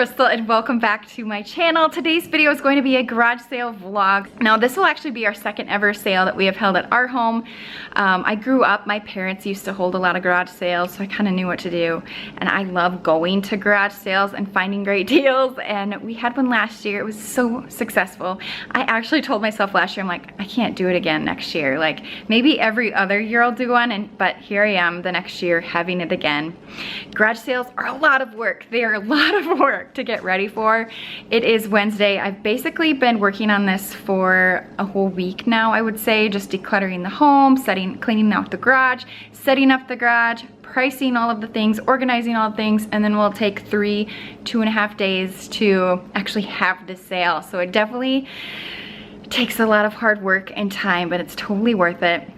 Crystal and welcome back to my channel. Today's video is going to be a garage sale vlog. Now this will actually be our second ever sale that we have held at our home. I grew up, my parents used to hold a lot of garage sales, so I kind of knew what to do. And I love going to garage sales and finding great deals. And we had one last year. It was so successful. I actually told myself last year, I'm like, I can't do it again next year. Like maybe every other year I'll do one, but here I am the next year having it again. Garage sales are a lot of work. They are a lot of work to get ready for. It is Wednesday. I've basically been working on this for a whole week now, I would say, just decluttering the home, cleaning out the garage, setting up the garage, pricing all of the things, organizing all the things, and then we'll take 2.5 days to actually have the sale. So it definitely takes a lot of hard work and time, but it's totally worth it.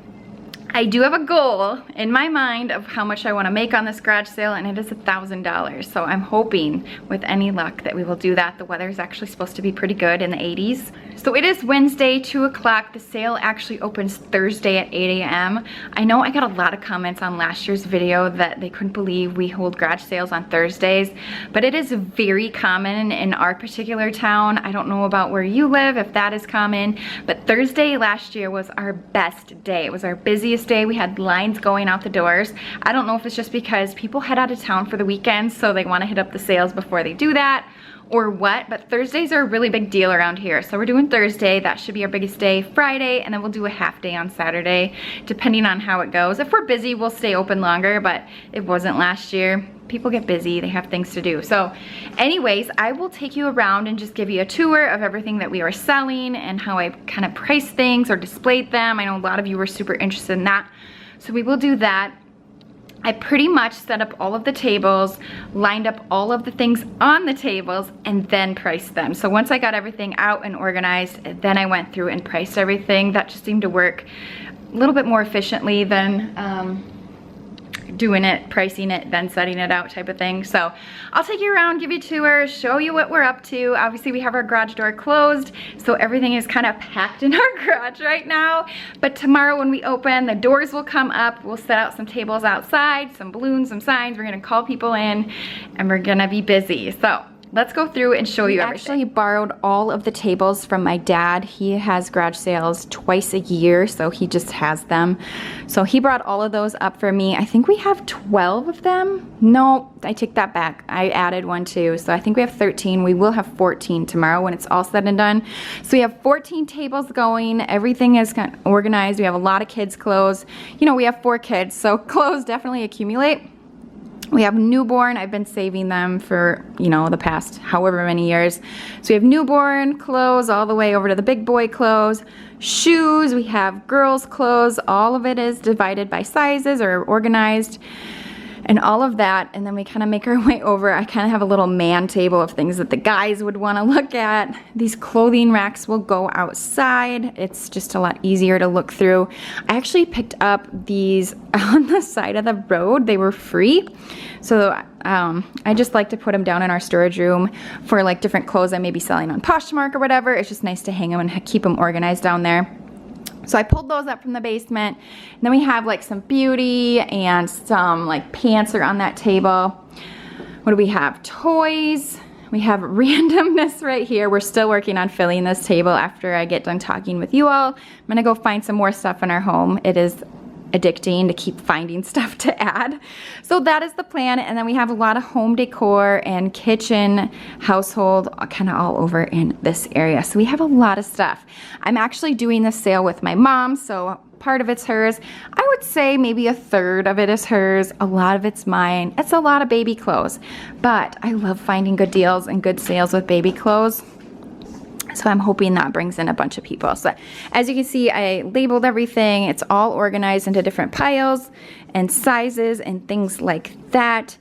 I do have a goal in my mind of how much I want to make on this garage sale, and it is $1,000. So I'm hoping with any luck that we will do that. The weather is actually supposed to be pretty good in the 80s. So it is Wednesday, 2 o'clock. The sale actually opens Thursday at 8 a.m. I know I got a lot of comments on last year's video that they couldn't believe we hold garage sales on Thursdays, but it is very common in our particular town. I don't know about where you live, if that is common, but Thursday last year was our best day. It was our busiest day. We had lines going out the doors. I don't know if it's just because people head out of town for the weekend, so they want to hit up the sales before they do that, or what, but Thursdays are a really big deal around here. So we're doing Thursday, that should be our biggest day. Friday, and then we'll do a half day on Saturday, depending on how it goes. If we're busy, we'll stay open longer, but it wasn't last year. People get busy, they have things to do. So anyways, I will take you around and just give you a tour of everything that we are selling and how I kind of price things or displayed them. I know a lot of you were super interested in that. So we will do that. I pretty much set up all of the tables, lined up all of the things on the tables, and then priced them. So once I got everything out and organized, then I went through and priced everything. That just seemed to work a little bit more efficiently than doing it, pricing it, then setting it out type of thing. So I'll take you around, give you a tour, show you what we're up to. Obviously we have our garage door closed, so everything is kind of packed in our garage right now. But tomorrow when we open, the doors will come up. We'll set out some tables outside, some balloons, some signs. We're gonna call people in and we're gonna be busy. So let's go through and show you everything. I actually borrowed all of the tables from my dad. He has garage sales twice a year, so he just has them. So he brought all of those up for me. I think we have 12 of them. No, I take that back. I added one too. So I think we have 13. We will have 14 tomorrow when it's all said and done. So we have 14 tables going. Everything is kind of organized. We have a lot of kids' clothes. You know, we have 4 kids, so clothes definitely accumulate. We have newborn. I've been saving them for, you know, the past however many years. So we have newborn clothes all the way over to the big boy clothes. Shoes, we have girls' clothes. All of it is divided by sizes or organized and all of that. And then we kind of make our way over. I kind of have a little man table of things that the guys would want to look at. These clothing racks will go outside. It's just a lot easier to look through. I actually picked up these on the side of the road. They were free. So I just like to put them down in our storage room for like different clothes I may be selling on Poshmark or whatever. It's just nice to hang them and keep them organized down there. So I pulled those up from the basement. And then we have like some beauty and some like pants are on that table. What do we have? Toys. We have randomness right here. We're still working on filling this table after I get done talking with you all. I'm gonna go find some more stuff in our home. It is addicting to keep finding stuff to add. So that is the plan. And then we have a lot of home decor and kitchen, household, kind of all over in this area. So we have a lot of stuff. I'm actually doing this sale with my mom, so part of it's hers. I would say maybe a third of it is hers. A lot of it's mine. It's a lot of baby clothes, but I love finding good deals and good sales with baby clothes. So I'm hoping that brings in a bunch of people. So as you can see, I labeled everything. It's all organized into different piles and sizes and things like that.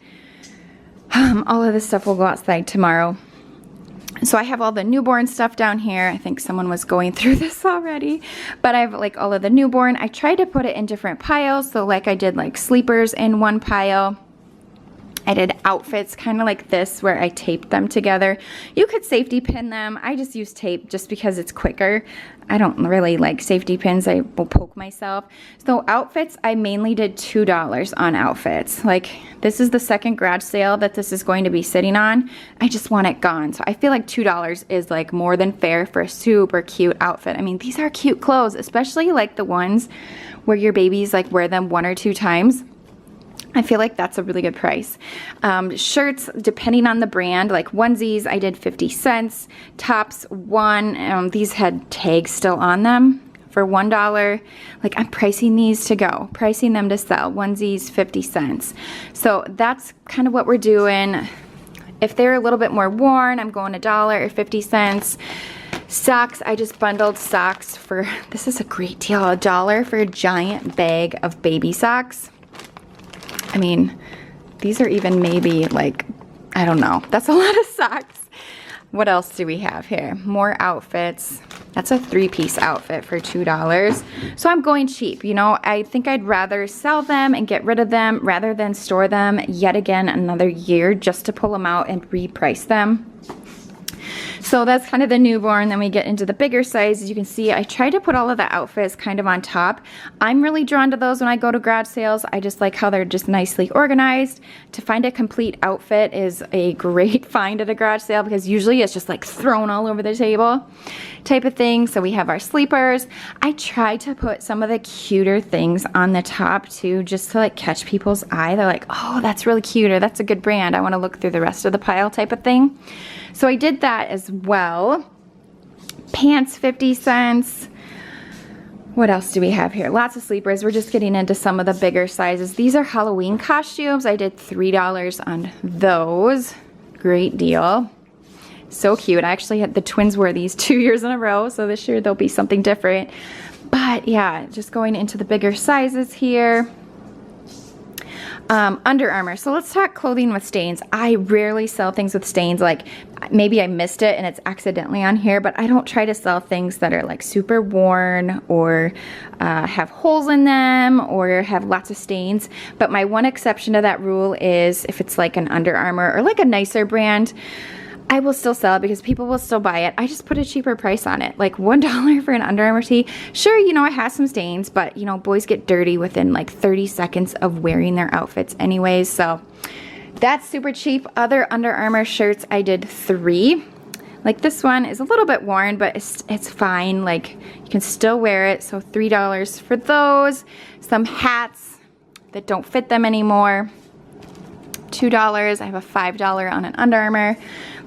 All of this stuff will go outside tomorrow. So I have all the newborn stuff down here. I think someone was going through this already, but I have like all of the newborn. I tried to put it in different piles. So like I did like sleepers in one pile I did outfits kind of like this where I taped them together. You could safety pin them. I just use tape just because it's quicker. I don't really like safety pins. I will poke myself. So outfits, I mainly did $2 on outfits. Like this is the second garage sale that this is going to be sitting on. I just want it gone. So I feel like $2 is like more than fair for a super cute outfit. I mean, these are cute clothes, especially like the ones where your babies like wear them 1 or 2 times. I feel like that's a really good price. Shirts, depending on the brand, like onesies, I did 50 cents. Tops, 1. These had tags still on them for $1. Like I'm pricing these to go, pricing them to sell. Onesies, 50 cents. So that's kind of what we're doing. If they're a little bit more worn, I'm going $1 or 50 cents. Socks, I just bundled socks for, this is a great deal, $1 for a giant bag of baby socks. I mean, these are even maybe like, I don't know. That's a lot of socks. What else do we have here? More outfits. That's a 3-piece outfit for $2. So I'm going cheap. You know, I think I'd rather sell them and get rid of them rather than store them yet again another year just to pull them out and reprice them. So that's kind of the newborn. Then we get into the bigger size. As you can see, I try to put all of the outfits kind of on top. I'm really drawn to those when I go to garage sales. I just like how they're just nicely organized. To find a complete outfit is a great find at a garage sale because usually it's just like thrown all over the table type of thing. So we have our sleepers. I try to put some of the cuter things on the top too, just to like catch people's eye. They're like, oh, that's really cute, or that's a good brand. I want to look through the rest of the pile type of thing. So I did that as well. Pants, 50 cents. What else do we have here? Lots of sleepers. We're just getting into some of the bigger sizes. These are Halloween costumes. I did $3 on those. Great deal. So cute. I actually had the twins wear these 2 years in a row, so this year there'll be something different. But yeah, just going into the bigger sizes here. Under Armour. So let's talk clothing with stains. I rarely sell things with stains. Like maybe I missed it and it's accidentally on here, but I don't try to sell things that are like super worn or have holes in them or have lots of stains. But my one exception to that rule is if it's like an Under Armour or like a nicer brand, I will still sell it because people will still buy it. I just put a cheaper price on it, like $1 for an Under Armour tee. Sure, you know, it has some stains, but you know, boys get dirty within like 30 seconds of wearing their outfits anyways. So that's super cheap. Other Under Armour shirts, I did 3. Like this one is a little bit worn, but it's fine. Like you can still wear it. So $3 for those. Some hats that don't fit them anymore. $2. I have a $5 on an Under Armour.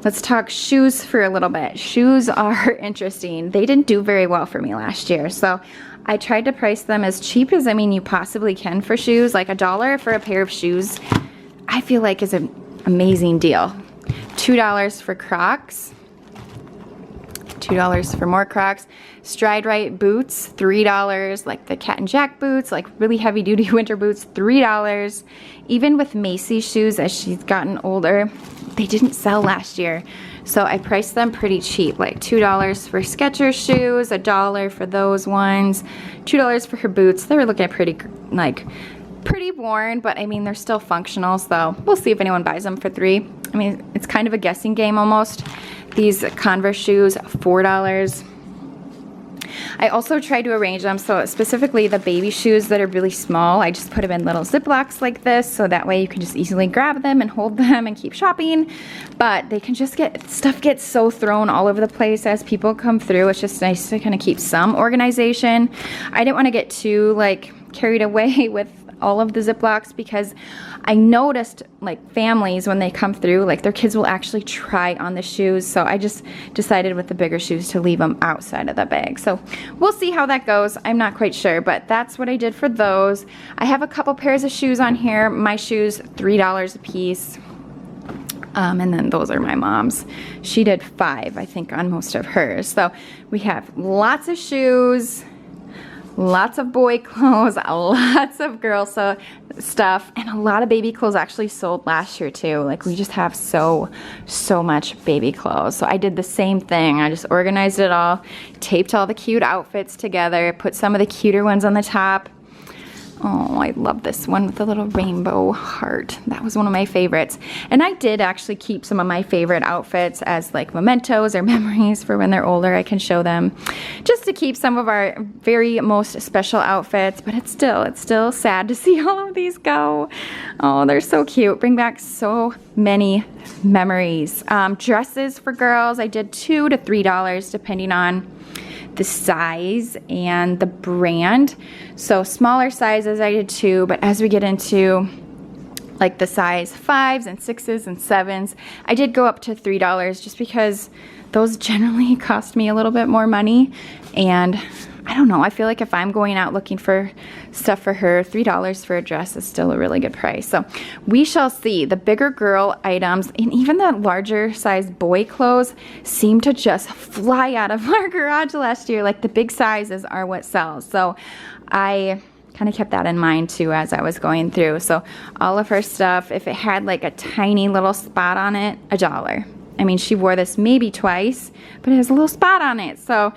Let's talk shoes for a little bit. Shoes are interesting. They didn't do very well for me last year, so I tried to price them as cheap as you possibly can for shoes. Like $1 for a pair of shoes, I feel like is an amazing deal. $2 for Crocs. $2 for more Crocs. Stride Right boots, $3. Like the Cat and Jack boots, like really heavy duty winter boots, $3. Even with Macy's shoes, as she's gotten older, they didn't sell last year. So I priced them pretty cheap, like $2 for Skechers shoes, $1 for those ones, $2 for her boots. They were looking pretty, pretty worn, but I mean, they're still functional, so we'll see if anyone buys them for $3. I mean, it's kind of a guessing game almost. These Converse shoes, $4. I also tried to arrange them, so specifically the baby shoes that are really small, I just put them in little Ziplocs like this, so that way you can just easily grab them and hold them and keep shopping. But they can just stuff gets so thrown all over the place as people come through. It's just nice to kind of keep some organization. I didn't want to get too carried away with all of the Ziplocs because I noticed families when they come through, their kids will actually try on the shoes. So I just decided with the bigger shoes to leave them outside of the bag. So we'll see how that goes. I'm not quite sure, but that's what I did for those. I have a couple pairs of shoes on here. My shoes, $3 a piece. And then those are my mom's. She did $5, I think, on most of hers. So we have lots of shoes, lots of boy clothes, lots of girl stuff, and a lot of baby clothes actually sold last year too. We just have so much baby clothes. So I did the same thing. I just organized it all, taped all the cute outfits together, put some of the cuter ones on the top. Oh, I love this one with the little rainbow heart. That was one of my favorites. And I did actually keep some of my favorite outfits as like mementos or memories for when they're older. I can show them just to keep some of our very most special outfits. But it's still sad to see all of these go. Oh, they're so cute. Bring back so many memories. Dresses for girls, I did $2 to $3 depending on the size and the brand. So smaller sizes I did $2, but as we get into like the size 5s and 6s and 7s, I did go up to $3 just because those generally cost me a little bit more money. And I don't know, I feel like if I'm going out looking for stuff for her, $3 for a dress is still a really good price. So we shall see. The bigger girl items and even the larger size boy clothes seem to just fly out of our garage last year. Like the big sizes are what sells. So I kind of kept that in mind too as I was going through. So all of her stuff, if it had like a tiny little spot on it, $1. I mean, she wore this maybe twice, but it has a little spot on it. So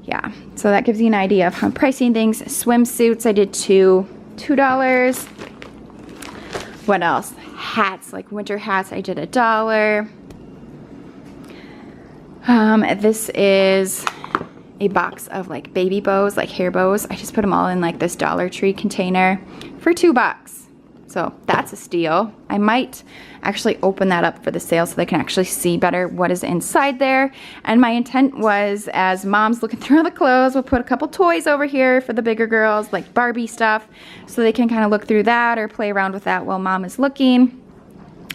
yeah, so that gives you an idea of how I'm pricing things. Swimsuits, I did $2. What else? Hats, like winter hats, I did $1. This is a box of like baby bows, like hair bows. I just put them all in like this Dollar Tree container for $2. So that's a steal. I might actually open that up for the sale so they can actually see better what is inside there. And my intent was, as mom's looking through all the clothes, we'll put a couple toys over here for the bigger girls, like Barbie stuff, so they can kind of look through that or play around with that while mom is looking.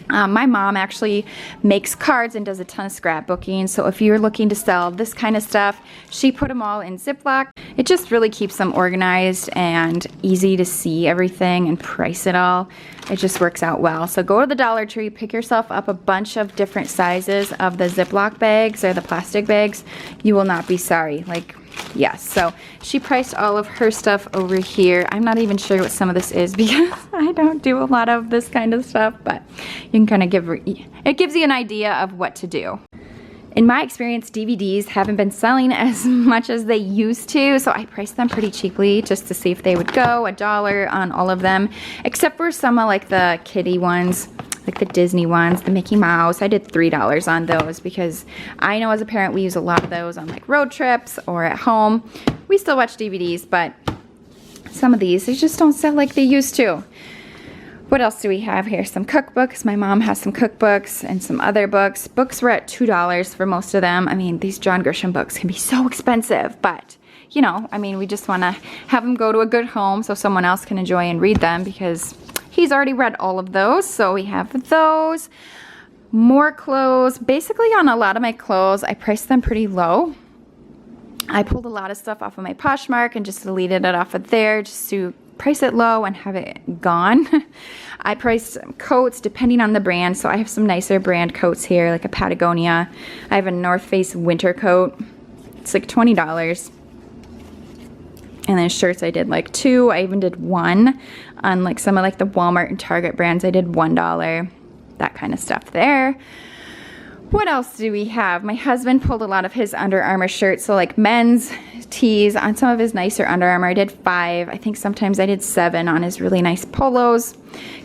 My mom actually makes cards and does a ton of scrapbooking, so if you're looking to sell this kind of stuff, she put them all in Ziploc. It just really keeps them organized and easy to see everything and price it all. It just works out well. So go to the Dollar Tree, pick yourself up a bunch of different sizes of the Ziploc bags or the plastic bags. You will not be sorry. Like, yes, so she priced all of her stuff over here. I'm not even sure what some of this is because I don't do a lot of this kind of stuff, but you can kind of it gives you an idea of what to do. In my experience, DVDs haven't been selling as much as they used to, so I priced them pretty cheaply just to see if they would go. $1 on all of them, except for some of like the kiddie ones, like the Disney ones, the Mickey Mouse. I did $3 on those because I know as a parent we use a lot of those on like road trips or at home. We still watch DVDs, but some of these, they just don't sell like they used to. What else do we have here? Some cookbooks. My mom has some cookbooks and some other books. Books were at $2 for most of them. I mean, these John Grisham books can be so expensive, but you know, I mean, we just want to have them go to a good home so someone else can enjoy and read them because he's already read all of those. So we have those. More clothes. Basically on a lot of my clothes, I priced them pretty low. I pulled a lot of stuff off of my Poshmark and just deleted it off of there just to price it low and have it gone. I priced coats depending on the brand. So I have some nicer brand coats here, like a Patagonia. I have a North Face winter coat. It's like $20. And then shirts, I did like $2. I even did $1 on like some of like the Walmart and Target brands. I did $1. That kind of stuff there. What else do we have? My husband pulled a lot of his Under Armour shirts, so like men's tees on some of his nicer Under Armour. I did $5. I think sometimes I did $7 on his really nice polos.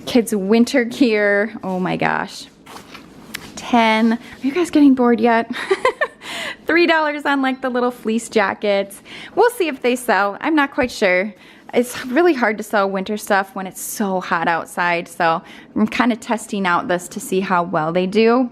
Kids winter gear. Oh my gosh. $10. Are you guys getting bored yet? $3 on like the little fleece jackets. We'll see if they sell. I'm not quite sure. It's really hard to sell winter stuff when it's so hot outside, so I'm kind of testing out this to see how well they do.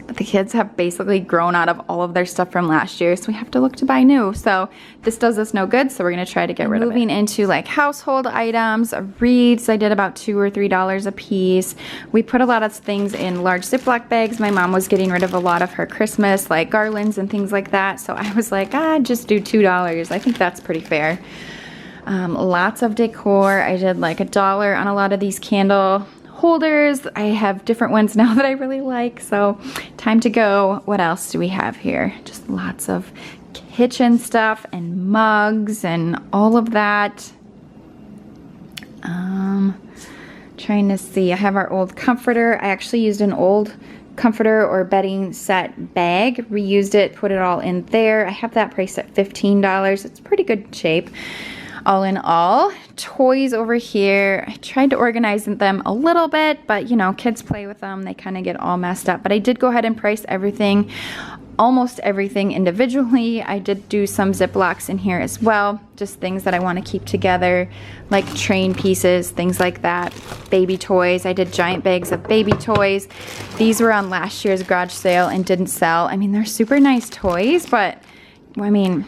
But the kids have basically grown out of all of their stuff from last year, so we have to look to buy new. So this does us no good, so we're going to try to get rid of it. Moving into like household items, wreaths, I did about $2 or $3 a piece. We put a lot of things in large Ziploc bags. My mom was getting rid of a lot of her Christmas, like garlands and things like that, so I was like, just do $2. I think that's pretty fair. Lots of decor. I did like $1 on a lot of these candle holders. I have different ones now that I really like, so time to go. What else do we have here? Just lots of kitchen stuff and mugs and all of that. Trying to see. I have our old comforter. I actually used an old comforter or bedding set bag, reused it, put it all in there. I have that priced at $15. It's pretty good shape. all in all. Toys over here, I tried to organize them a little bit, but you know, kids play with them, they kind of get all messed up. But I did go ahead and price everything, almost everything individually. I did do some Ziplocs in here as well, just things that I want to keep together, like train pieces, things like that. Baby toys, I did giant bags of baby toys. These were on last year's garage sale and didn't sell. I mean, they're super nice toys, but I mean,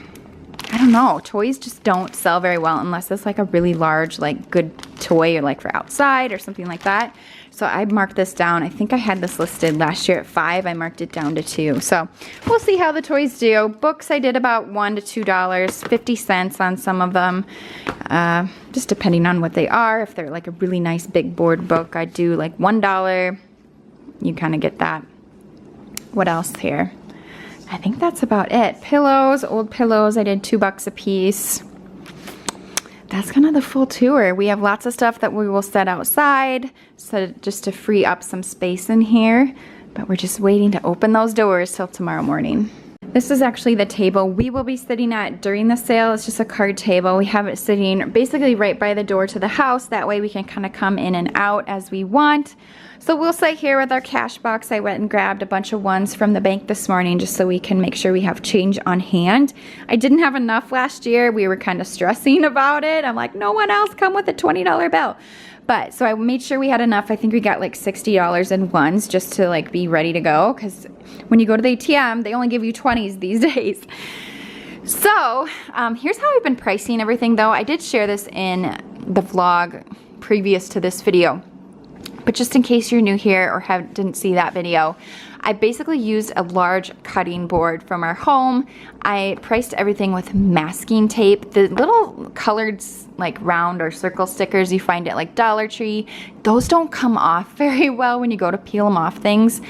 I don't know, toys just don't sell very well unless it's like a really large, like good toy or like for outside or something like that. So I marked this down. I think I had this listed last year at $5. I marked it down to $2. So we'll see how the toys do. Books, I did about $1 to $2, 50 cents on some of them, just depending on what they are. If they're like a really nice big board book, I do like $1. You kind of get that. What else here? I think that's about it. Pillows, old pillows, I did $2 a piece. That's kind of the full tour. We have lots of stuff that we will set outside, so just to free up some space in here. But we're just waiting to open those doors till tomorrow morning. This is actually the table we will be sitting at during the sale. It's just a card table. We have it sitting basically right by the door to the house. That way we can kind of come in and out as we want. So we'll sit here with our cash box. I went and grabbed a bunch of ones from the bank this morning just so we can make sure we have change on hand. I didn't have enough last year. We were kind of stressing about it. I'm like, no one else come with a $20 bill. But so I made sure we had enough. I think we got like $60 in ones just to like be ready to go, because when you go to the ATM, they only give you 20s these days. So here's how I've been pricing everything though. I did share this in the vlog previous to this video, but just in case you're new here or didn't see that video, I basically used a large cutting board from our home. I priced everything with masking tape. The little colored like round or circle stickers you find at like Dollar Tree, those don't come off very well when you go to peel them off things,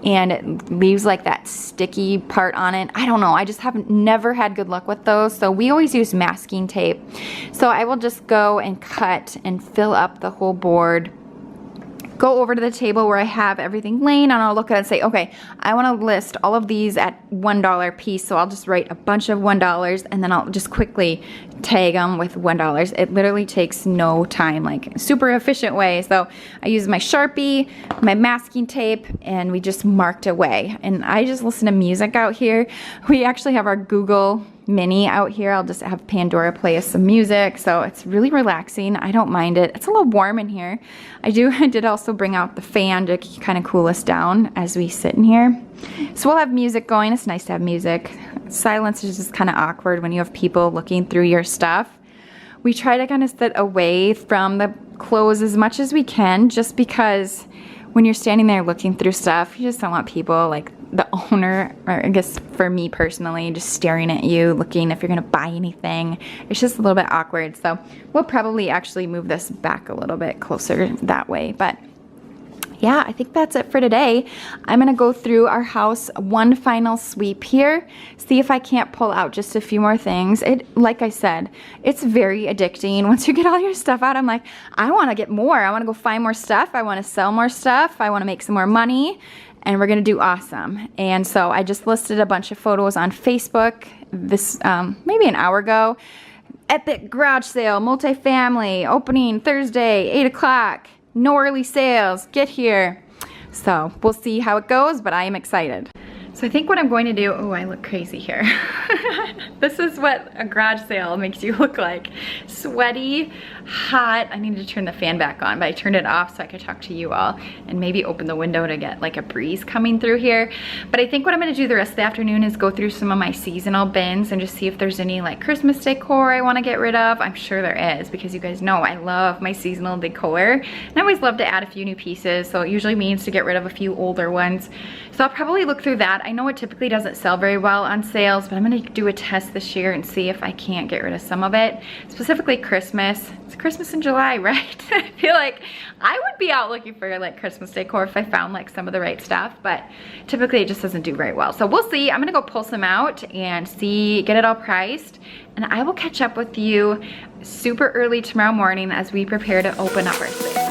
and it leaves like that sticky part on it. I don't know, I just never had good luck with those, so we always use masking tape. So I will just go and cut and fill up the whole board, go over to the table where I have everything laying, and I'll look at it and say, okay, I want to list all of these at $1 a piece, so I'll just write a bunch of $1 and then I'll just quickly tag them with $1. It literally takes no time, like super efficient way. So I use my Sharpie, my masking tape, and we just marked away. And I just listen to music out here. We actually have our Google Mini out here. I'll just have Pandora play us some music, so it's really relaxing. I don't mind it. It's a little warm in here. I did also bring out the fan to kind of cool us down as we sit in here. So we'll have music going. It's nice to have music. Silence is just kind of awkward when you have people looking through your stuff. We try to kind of sit away from the clothes as much as we can, just because when you're standing there looking through stuff, you just don't want people, like the owner, or I guess for me personally, just staring at you, looking if you're gonna buy anything. It's just a little bit awkward. So we'll probably actually move this back a little bit closer that way. But yeah, I think that's it for today. I'm gonna go through our house one final sweep here, see if I can't pull out just a few more things. Like I said, it's very addicting. Once you get all your stuff out, I'm like, I wanna get more. I wanna go find more stuff. I wanna sell more stuff. I wanna make some more money, and we're gonna do awesome. And so I just listed a bunch of photos on Facebook this maybe an hour ago. Epic garage sale, multifamily, opening Thursday, 8 o'clock. No early sales, get here. So we'll see how it goes, but I am excited. So I think what I'm going to do, oh, I look crazy here. This is what a garage sale makes you look like. Sweaty, hot. I need to turn the fan back on, but I turned it off so I could talk to you all and maybe open the window to get like a breeze coming through here. But I think what I'm gonna do the rest of the afternoon is go through some of my seasonal bins and just see if there's any like Christmas decor I wanna get rid of. I'm sure there is, because you guys know I love my seasonal decor. And I always love to add a few new pieces, so it usually means to get rid of a few older ones. So I'll probably look through that. I know it typically doesn't sell very well on sales, but I'm gonna do a test this year and see if I can't get rid of some of it. Specifically Christmas. It's Christmas in July, right? I feel like I would be out looking for like Christmas decor if I found like some of the right stuff, but typically it just doesn't do very well. So we'll see. I'm gonna go pull some out and see, get it all priced, and I will catch up with you super early tomorrow morning as we prepare to open up our sale.